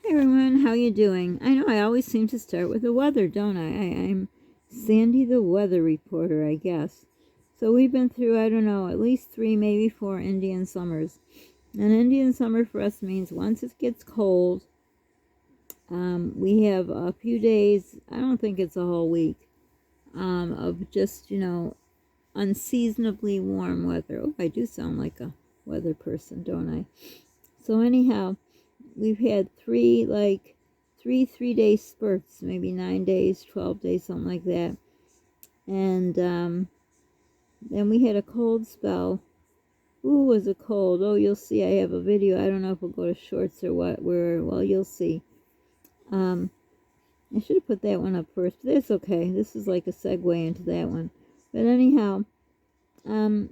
Hey everyone, how you doing? I know I always seem to start with the weather, don't I'm Sandy the weather reporter, I guess. So we've been through, I don't know, at least 3, maybe 4 Indian summers. An Indian summer for us means once it gets cold, we have a few days, I don't think it's a whole week, of just, unseasonably warm weather. Oh, I do sound like a weather person, don't I? So anyhow, we've had 3 day spurts, maybe 9 days, 12 days, something like that. And then we had a cold spell. Ooh, was it cold? Oh, you'll see. I have a video. I don't know if we'll go to shorts or what. Well, you'll see. I should have put that one up first, but it's okay. This is like a segue into that one. But anyhow, I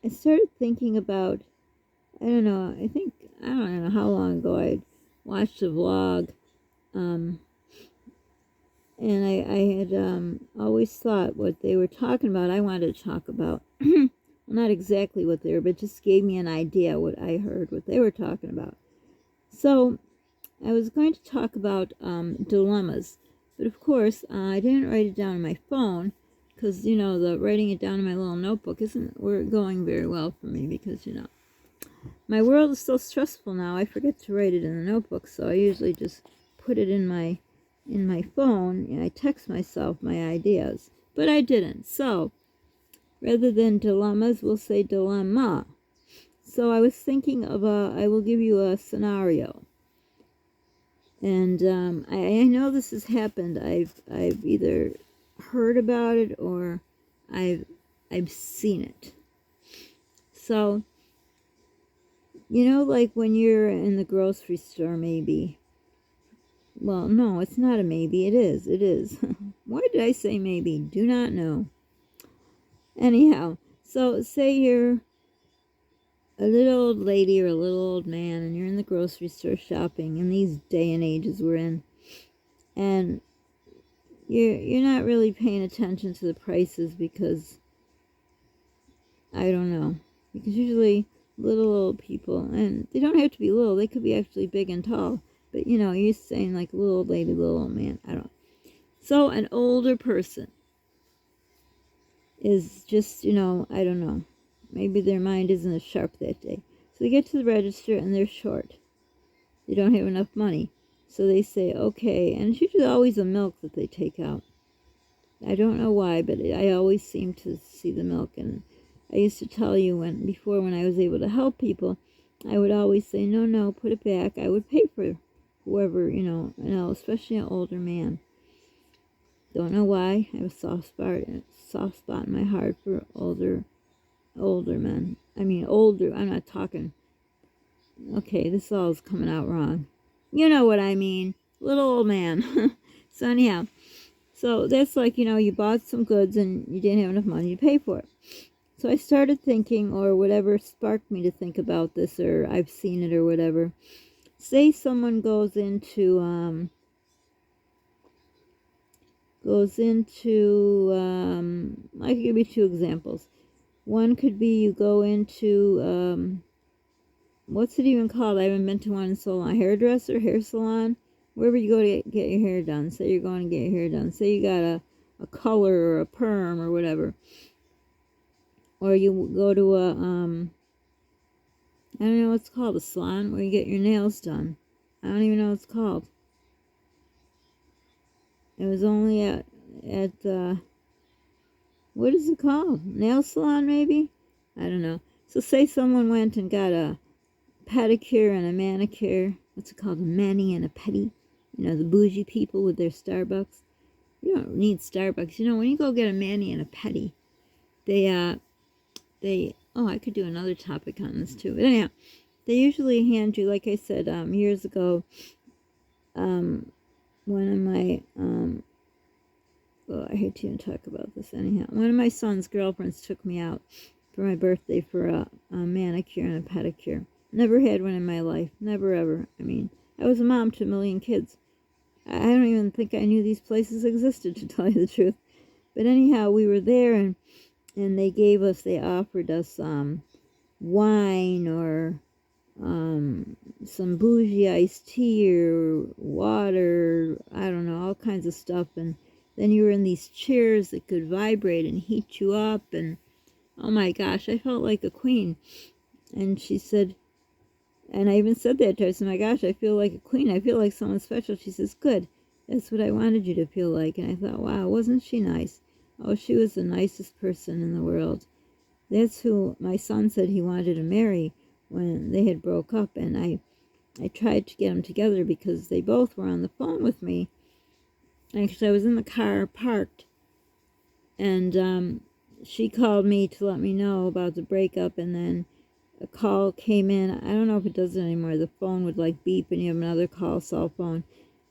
started thinking about, I don't know, I don't know how long ago I watched a vlog, and I had always thought what they were talking about, I wanted to talk about. Well, not exactly what they were, but just gave me an idea what I heard, what they were talking about. So I was going to talk about dilemmas, but of course I didn't write it down on my phone because, the writing it down in my little notebook isn't going very well for me because, my world is so stressful now. I forget to write it in the notebook, so I usually just put it in my phone, and I text myself my ideas. But I didn't. So rather than dilemmas, we'll say dilemma. So I was thinking of I will give you a scenario, and I know this has happened. I've either heard about it or I've seen it. So, like when you're in the grocery store, maybe. Well, no, it's not a maybe. It is. It is. Why did I say maybe? Do not know. Anyhow, so say you're a little old lady or a little old man and you're in the grocery store shopping in these day and ages we're in, and you're not really paying attention to the prices because, I don't know, because usually little old people, and they don't have to be little, they could be actually big and tall, but you're saying like little old lady, little old man, I don't know. So an older person is just, I don't know, maybe their mind isn't as sharp that day. So they get to the register and they're short. They don't have enough money. So they say, okay, and it's usually always the milk that they take out. I don't know why, but I always seem to see the milk. And I used to tell you when I was able to help people, I would always say, no, put it back. I would pay for whoever, especially an older man. Don't know why. I have a soft spot in my heart for older men. I mean, older. I'm not talking. Okay, this all is coming out wrong. You know what I mean. Little old man. So anyhow, so that's like, you bought some goods and you didn't have enough money to pay for it. So I started thinking, or whatever sparked me to think about this, or I've seen it or whatever. Say someone goes into, I could give you 2 examples. One could be you go into, what's it even called? I haven't been to one in so long. Hairdresser, hair salon, wherever you go to get your hair done. Say you're going to get your hair done. Say you got a color or a perm or whatever. Or you go to I don't know what it's called, a salon where you get your nails done. I don't even know what it's called. It was only at what is it called? Nail salon, maybe? I don't know. So say someone went and got a pedicure and a manicure. What's it called? A mani and a pedi. The bougie people with their Starbucks. You don't need Starbucks. When you go get a mani and a pedi, I could do another topic on this too. But anyhow, they usually hand you, like I said, years ago, one of my, I hate to even talk about this anyhow. One of my son's girlfriends took me out for my birthday for a manicure and a pedicure. Never had one in my life. Never, ever. I mean, I was a mom to a million kids. I don't even think I knew these places existed, to tell you the truth. But anyhow, we were there, and they offered us wine or some bougie iced tea or water, I don't know, all kinds of stuff. And then you were in these chairs that could vibrate and heat you up. And oh my gosh, I felt like a queen. And she said, and I even said that to her, I said, my gosh, I feel like a queen. I feel like someone special. She says, good. That's what I wanted you to feel like. And I thought, wow, wasn't she nice? Oh, she was the nicest person in the world. That's who my son said he wanted to marry when they had broke up. And I tried to get them together because they both were on the phone with me. Actually, I was in the car parked. And she called me to let me know about the breakup. And then a call came in. I don't know if it does it anymore. The phone would like beep and you have another call, cell phone.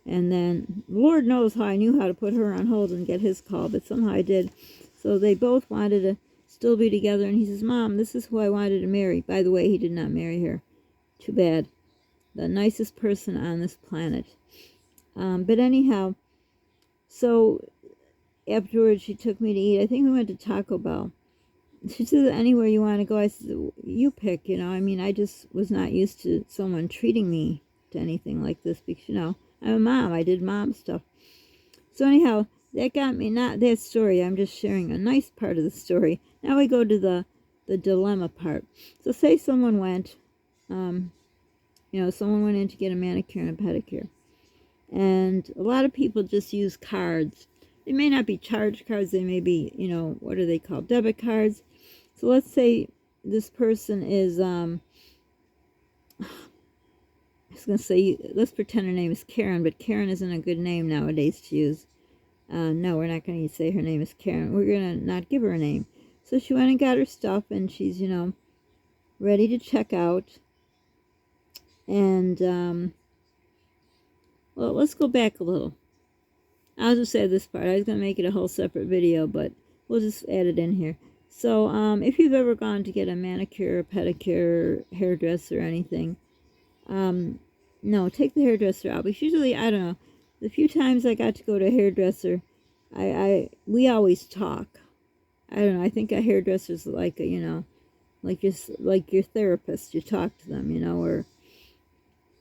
And then Lord knows how I knew how to put her on hold and get his call, but somehow I did. So they both wanted to still be together. And he says, Mom, this is who I wanted to marry. By the way, he did not marry her. Too bad. The nicest person on this planet. But anyhow, so afterwards she took me to eat. I think we went to Taco Bell. She said, anywhere you want to go. I said, you pick, I mean, I just was not used to someone treating me to anything like this because, I'm a mom. I did mom stuff. So anyhow, that got me, not that story. I'm just sharing a nice part of the story. Now we go to the dilemma part. So say someone went, someone went in to get a manicure and a pedicure. And a lot of people just use cards. They may not be charge cards. They may be, what are they called? Debit cards. So let's say this person is, I was going to say, let's pretend her name is Karen, but Karen isn't a good name nowadays to use. No, we're not going to say her name is Karen. We're going to not give her a name. So she went and got her stuff, and she's, ready to check out. And, well, let's go back a little. I'll just say this part. I was going to make it a whole separate video, but we'll just add it in here. So, if you've ever gone to get a manicure, pedicure, hairdresser, or anything, no, take the hairdresser out. Because usually, I don't know, the few times I got to go to a hairdresser, we always talk. I don't know, I think a hairdresser's like a, like your therapist. You talk to them, or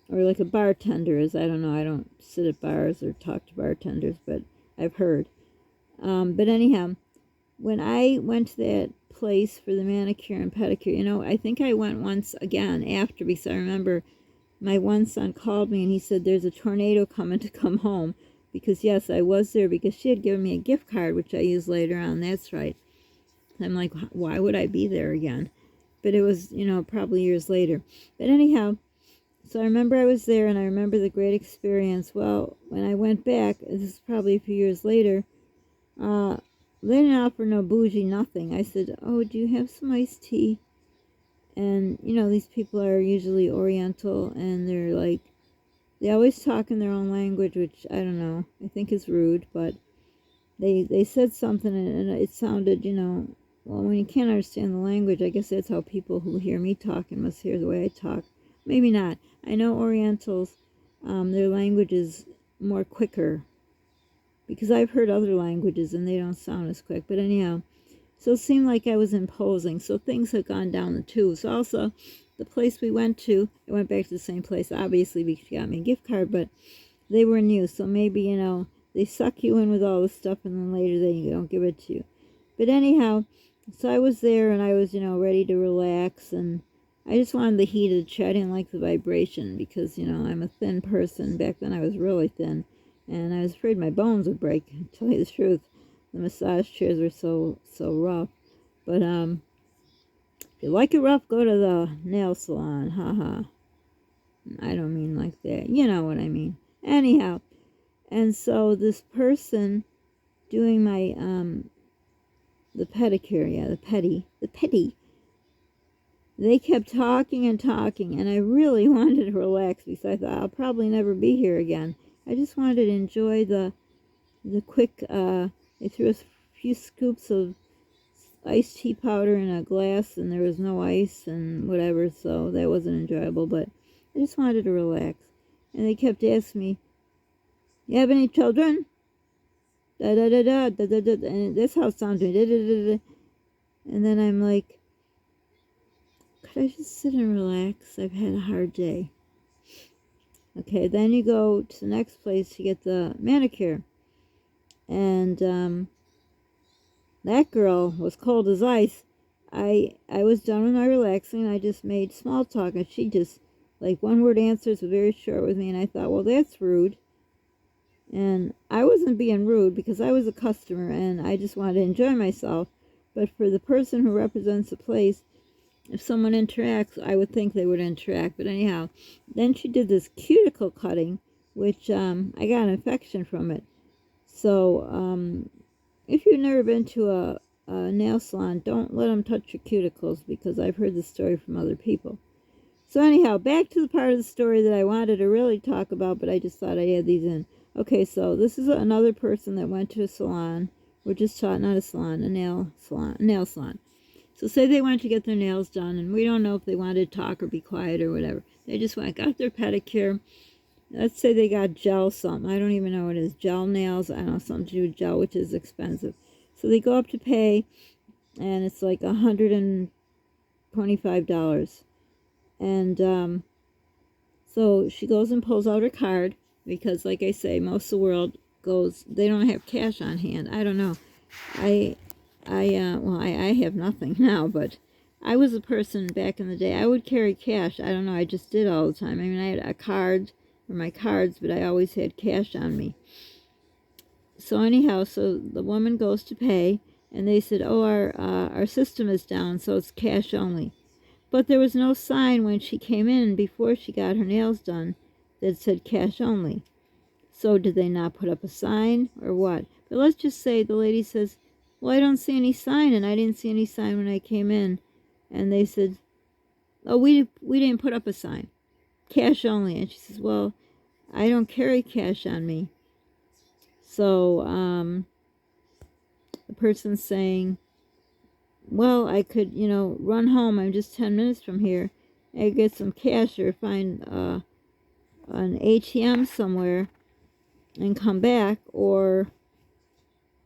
like a bartender is. I don't know, I don't sit at bars or talk to bartenders, but I've heard. But anyhow, when I went to that place for the manicure and pedicure, I think I went once again after, because I remember my one son called me and he said, there's a tornado coming to come home. Because yes, I was there because she had given me a gift card, which I used later on. That's right. I'm like, why would I be there again? But it was, probably years later. But anyhow, so I remember I was there and I remember the great experience. Well, when I went back, this is probably a few years later, they didn't offer no bougie, nothing. I said, oh, do you have some iced tea? And, these people are usually Oriental, and they're like, they always talk in their own language, which, I don't know, I think is rude, but they said something, and it sounded, well, when you can't understand the language, I guess that's how people who hear me talking must hear the way I talk. Maybe not. I know Orientals, their language is more quicker, because I've heard other languages and they don't sound as quick. But anyhow, so it seemed like I was imposing. So things had gone down the tubes. Also, the place we went to, I went back to the same place, obviously, because she got me a gift card, but they were new. So maybe, they suck you in with all the stuff and then later they don't give it to you. But anyhow, so I was there and I was, ready to relax, and I just wanted the heat of the chair. I didn't like the vibration because, I'm a thin person. Back then I was really thin. And I was afraid my bones would break, to tell you the truth. The massage chairs were so rough. But if you like it rough, go to the nail salon. Haha. I don't mean like that. You know what I mean. Anyhow, and so this person doing my the pedicure, the petty. They kept talking and talking, and I really wanted to relax because I thought I'll probably never be here again. I just wanted to enjoy the quick, they threw a few scoops of iced tea powder in a glass, and there was no ice and whatever, so that wasn't enjoyable, but I just wanted to relax. And they kept asking me, you have any children? Da da da da da da da, and that's how it sounded. Da, da, da, da. And then I'm like, could I should sit and relax. I've had a hard day. Okay, then you go to the next place to get the manicure. And that girl was cold as ice. I was done with my relaxing. I just made small talk, and she just, like, one-word answers were very short with me, and I thought, well, that's rude. And I wasn't being rude because I was a customer, and I just wanted to enjoy myself. But for the person who represents the place, if someone interacts, I would think they would interact. But anyhow, then she did this cuticle cutting, which I got an infection from it. So if you've never been to a nail salon, don't let them touch your cuticles, because I've heard this story from other people. So anyhow, back to the part of the story that I wanted to really talk about, but I just thought I'd add these in. Okay, so this is another person that went to a salon. We're just taught, not a salon, a nail salon. So say they went to get their nails done, and we don't know if they wanted to talk or be quiet or whatever. They just went, got their pedicure. Let's say they got gel something. I don't even know what it is. Gel nails. I don't know, something to do with gel, which is expensive. So they go up to pay, and it's like $125. And so she goes and pulls out her card, because, like I say, most of the world goes, they don't have cash on hand. I don't know. I have nothing now, but I was a person back in the day. I would carry cash. I don't know. I just did all the time. I mean, I had a card or my cards, but I always had cash on me. So anyhow, so the woman goes to pay, and they said, oh, our system is down, so it's cash only. But there was no sign when she came in before she got her nails done that said cash only. So did they not put up a sign or what? But let's just say the lady says, well, I don't see any sign, and I didn't see any sign when I came in. And they said, oh, we didn't put up a sign. Cash only. And she says, well, I don't carry cash on me. So the person's saying, well, I could, run home. I'm just 10 minutes from here. I get some cash or find an ATM somewhere and come back, or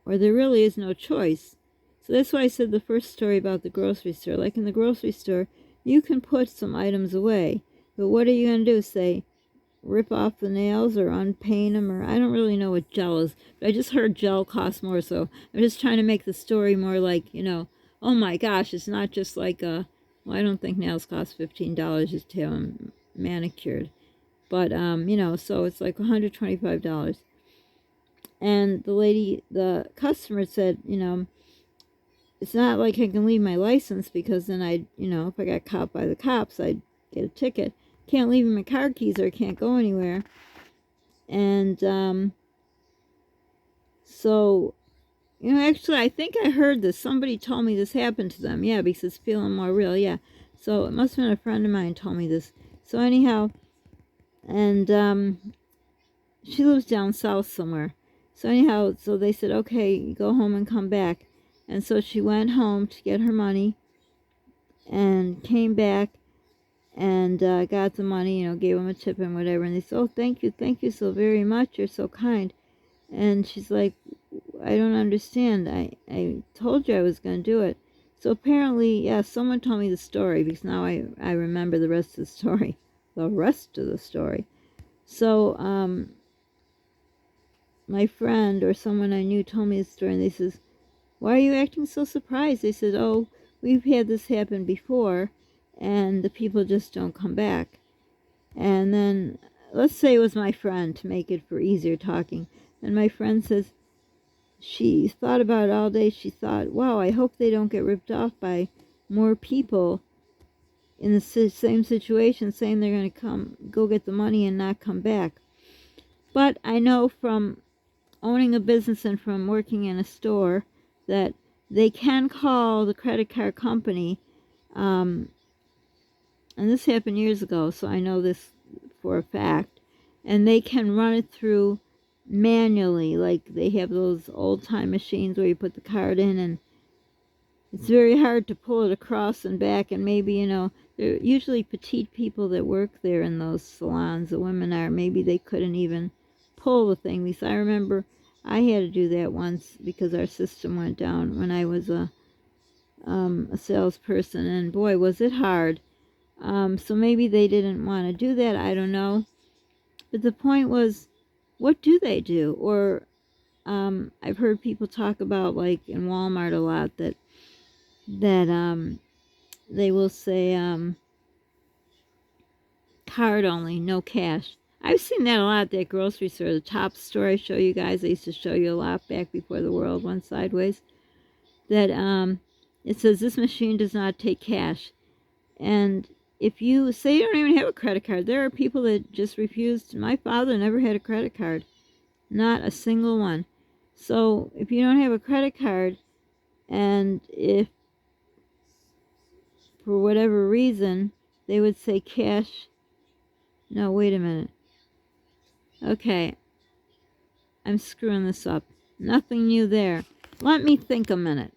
there really is no choice. So that's why I said the first story about the grocery store. Like in the grocery store, you can put some items away, but what are you going to do? Say, rip off the nails or unpaint them, or I don't really know what gel is, but I just heard gel costs more, so I'm just trying to make the story more like, oh my gosh, it's not just like well, I don't think nails cost $15 just to have them manicured, but so it's like $125. And the customer said, it's not like I can leave my license, because then if I got caught by the cops, I'd get a ticket. Can't leave my car keys, or I can't go anywhere. And so, actually, I think I heard this. Somebody told me this happened to them. Yeah, because it's feeling more real. Yeah. So it must have been a friend of mine told me this. So anyhow, and she lives down south somewhere. So anyhow, so they said, okay, go home and come back. And so she went home to get her money and came back and got the money, gave them a tip and whatever. And they said, oh, thank you so very much. You're so kind. And she's like, I don't understand. I told you I was going to do it. So apparently, yeah, someone told me the story, because now I remember the rest of the story. The rest of the story. So my friend or someone I knew told me the story, and they says, why are you acting so surprised? They said, oh, we've had this happen before, and the people just don't come back. And then, let's say it was my friend, to make it for easier talking. And my friend says, she thought about it all day. She thought, wow, I hope they don't get ripped off by more people in the same situation, saying they're going to go get the money and not come back. But I know from owning a business and from working in a store that they can call the credit card company, and this happened years ago, so I know this for a fact, and they can run it through manually. Like they have those old-time machines where you put the card in, and it's very hard to pull it across and back, and maybe, they're usually petite people that work there in those salons, the women are, maybe they couldn't even pull the thing, because I remember I had to do that once because our system went down when I was a salesperson, and boy, was it hard. So maybe they didn't want to do that. I don't know. But the point was, what do they do? Or I've heard people talk about, like in Walmart a lot, that they will say card only, no cash. I've seen that a lot at that grocery store. The top store I show you guys, I used to show you a lot back before the world went sideways. That it says this machine does not take cash. And if you say you don't even have a credit card, there are people that just refused. My father never had a credit card, not a single one. So if you don't have a credit card, and if for whatever reason they would say cash, no, wait a minute. Okay, I'm screwing this up. Nothing new there. Let me think a minute.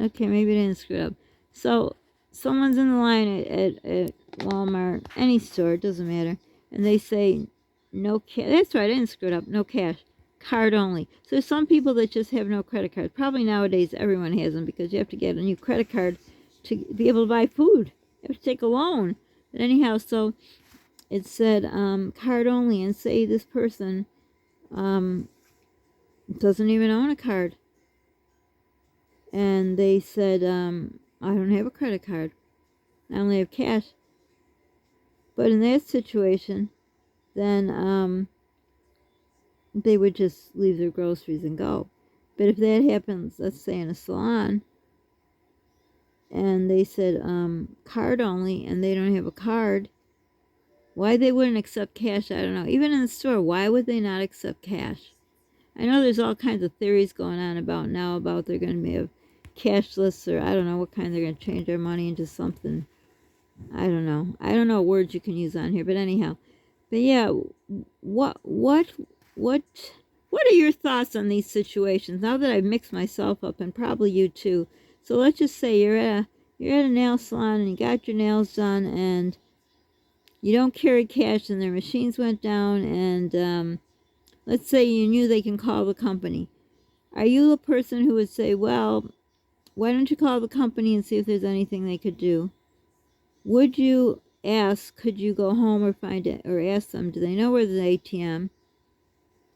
Okay, maybe I didn't screw it up. So someone's in the line at Walmart, any store, it doesn't matter, and they say no cash. That's right, I didn't screw it up. No cash, card only. So there's some people that just have no credit card. Probably nowadays everyone has them because you have to get a new credit card to be able to buy food. You have to take a loan. But anyhow, so it said card only, and say this person doesn't even own a card. And they said, I don't have a credit card. I only have cash. But in that situation, then they would just leave their groceries and go. But if that happens, let's say in a salon, and they said card only, and they don't have a card, why they wouldn't accept cash, I don't know. Even in the store, why would they not accept cash? I know there's all kinds of theories going on about now about they're going to be cashless, or I don't know what kind, they're going to change their money into something. I don't know. I don't know words you can use on here, but anyhow. But yeah, what are your thoughts on these situations now that I've mixed myself up, and probably you too? So let's just say you're at a nail salon and you got your nails done, and you don't carry cash, and their machines went down, and let's say you knew they can call the company. Are you a person who would say, well, why don't you call the company and see if there's anything they could do? Would you ask, could you go home or find it, or ask them, do they know where the ATM?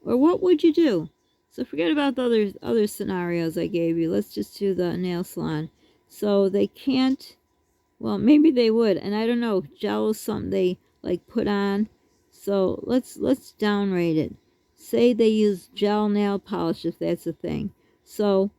Or what would you do? So forget about the other scenarios I gave you. Let's just do the nail salon. So they can't, well, maybe they would, and I don't know, gel is something they like put on. So let's downrate it. Say they use gel nail polish, if that's a thing. So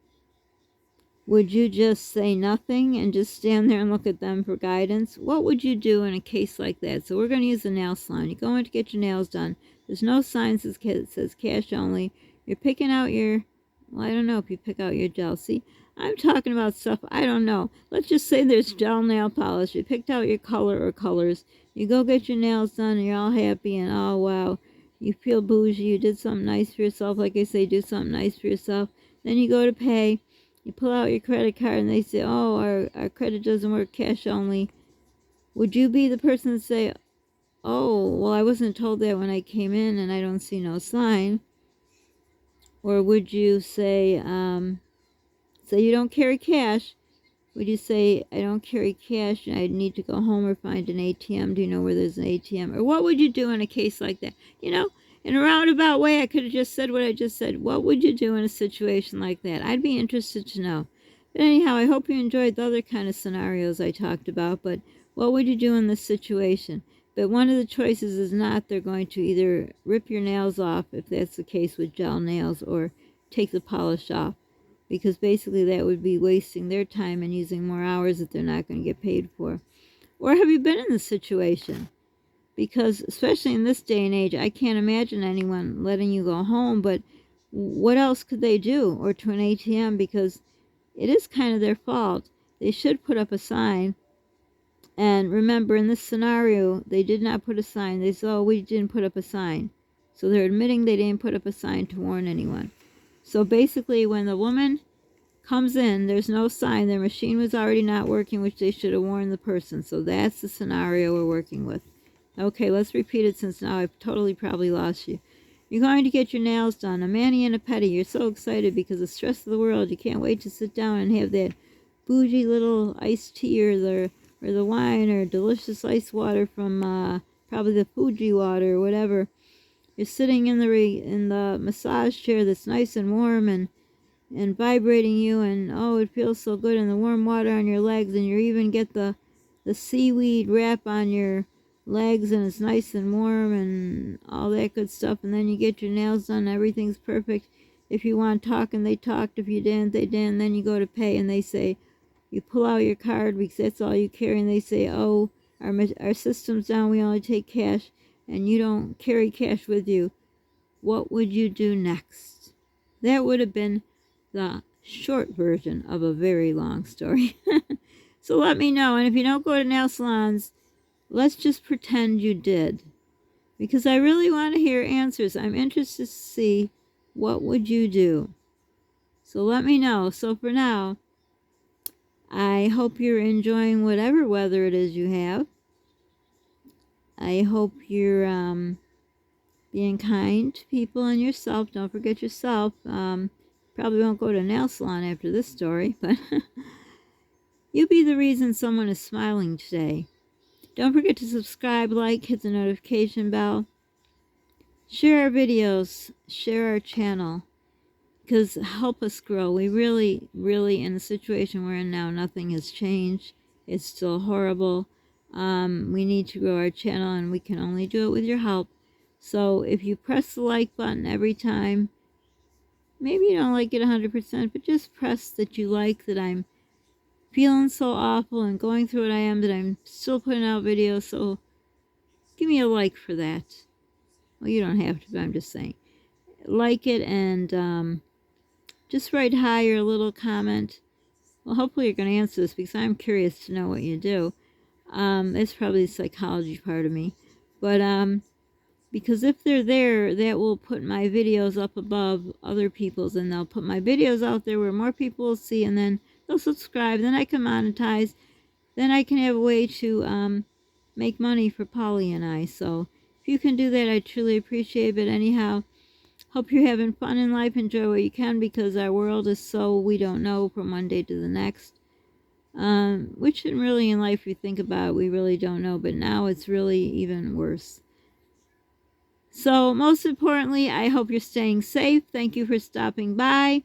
would you just say nothing and just stand there and look at them for guidance? What would you do in a case like that? So we're going to use a nail salon. You go in to get your nails done. There's no signs that says cash only. You're picking out your, well, I don't know if you pick out your gel. See, I'm talking about stuff I don't know. Let's just say there's gel nail polish. You picked out your color or colors. You go get your nails done and you're all happy and oh wow, you feel bougie. You did something nice for yourself. Like I say, do something nice for yourself. Then you go to pay. You pull out your credit card and they say, oh, our credit doesn't work, cash only. Would you be the person to say, oh, well, I wasn't told that when I came in and I don't see no sign? Or would you say, say you don't carry cash. Would you say, I don't carry cash and I need to go home or find an ATM? Do you know where there's an ATM? Or what would you do in a case like that? You know, in a roundabout way, I could have just said what I just said. What would you do in a situation like that? I'd be interested to know. But anyhow, I hope you enjoyed the other kind of scenarios I talked about. But what would you do in this situation? But one of the choices is not they're going to either rip your nails off, if that's the case with gel nails, or take the polish off. Because basically that would be wasting their time and using more hours that they're not going to get paid for. Or have you been in this situation? Because especially in this day and age, I can't imagine anyone letting you go home, but what else could they do? Or to an ATM, because it is kind of their fault. They should put up a sign. And remember, in this scenario, they did not put a sign. They said, oh, we didn't put up a sign. So they're admitting they didn't put up a sign to warn anyone. So basically, when the woman comes in, there's no sign. Their machine was already not working, which they should have warned the person. So that's the scenario we're working with. Okay, let's repeat it since now I've totally probably lost you. You're going to get your nails done. A mani and a pedi. You're so excited because the stress of the world. You can't wait to sit down and have that bougie little iced tea or the or the wine, or delicious ice water from probably the Fuji water or whatever. You're sitting in the massage chair that's nice and warm and vibrating you, and oh, it feels so good, and the warm water on your legs, and you even get the seaweed wrap on your legs, and it's nice and warm and all that good stuff. And then you get your nails done, everything's perfect. If you want to talk, and they talked. If you didn't, they didn't. Then you go to pay, and they say, you pull out your card because that's all you carry, and they say, oh, our system's down, we only take cash, and you don't carry cash with you. What would you do next? That would have been the short version of a very long story. So let me know. And if you don't go to nail salons, let's just pretend you did. Because I really want to hear answers. I'm interested to see, what would you do? So let me know. So for now, I hope you're enjoying whatever weather it is you have. I hope you're being kind to people and yourself. Don't forget yourself. Probably won't go to a nail salon after this story, but you be the reason someone is smiling today. Don't forget to subscribe, like, hit the notification bell. Share our videos, share our channel, because help us grow. We really, in the situation we're in now, nothing has changed. It's still horrible. We need to grow our channel, and we can only do it with your help. So if you press the like button every time, maybe you don't like it 100%, but just press that you like that I'm feeling so awful and going through what I am, that I'm still putting out videos. So give me a like for that. Well, you don't have to, but I'm just saying. Like it, and just write hi or a little comment. Well, hopefully you're going to answer this, because I'm curious to know what you do. It's probably the psychology part of me. But because if they're there, that will put my videos up above other people's, and they'll put my videos out there where more people will see, and then they'll subscribe. Then I can monetize. Then I can have a way to make money for Polly and I. So if you can do that, I truly appreciate it. But anyhow, hope you're having fun in life. Enjoy what you can, because our world is so, we don't know from one day to the next. Which really in life, you think about it, we really don't know. But now it's really even worse. So most importantly, I hope you're staying safe. Thank you for stopping by.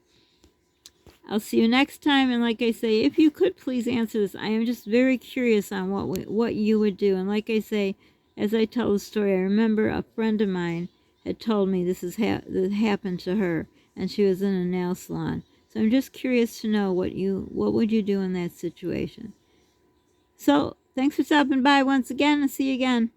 I'll see you next time. And like I say, if you could please answer this, I am just very curious on what you would do. And like I say, as I tell the story, I remember a friend of mine had told me this happened to her, and she was in a nail salon. So I'm just curious to know what would you do in that situation. So thanks for stopping by once again, and see you again.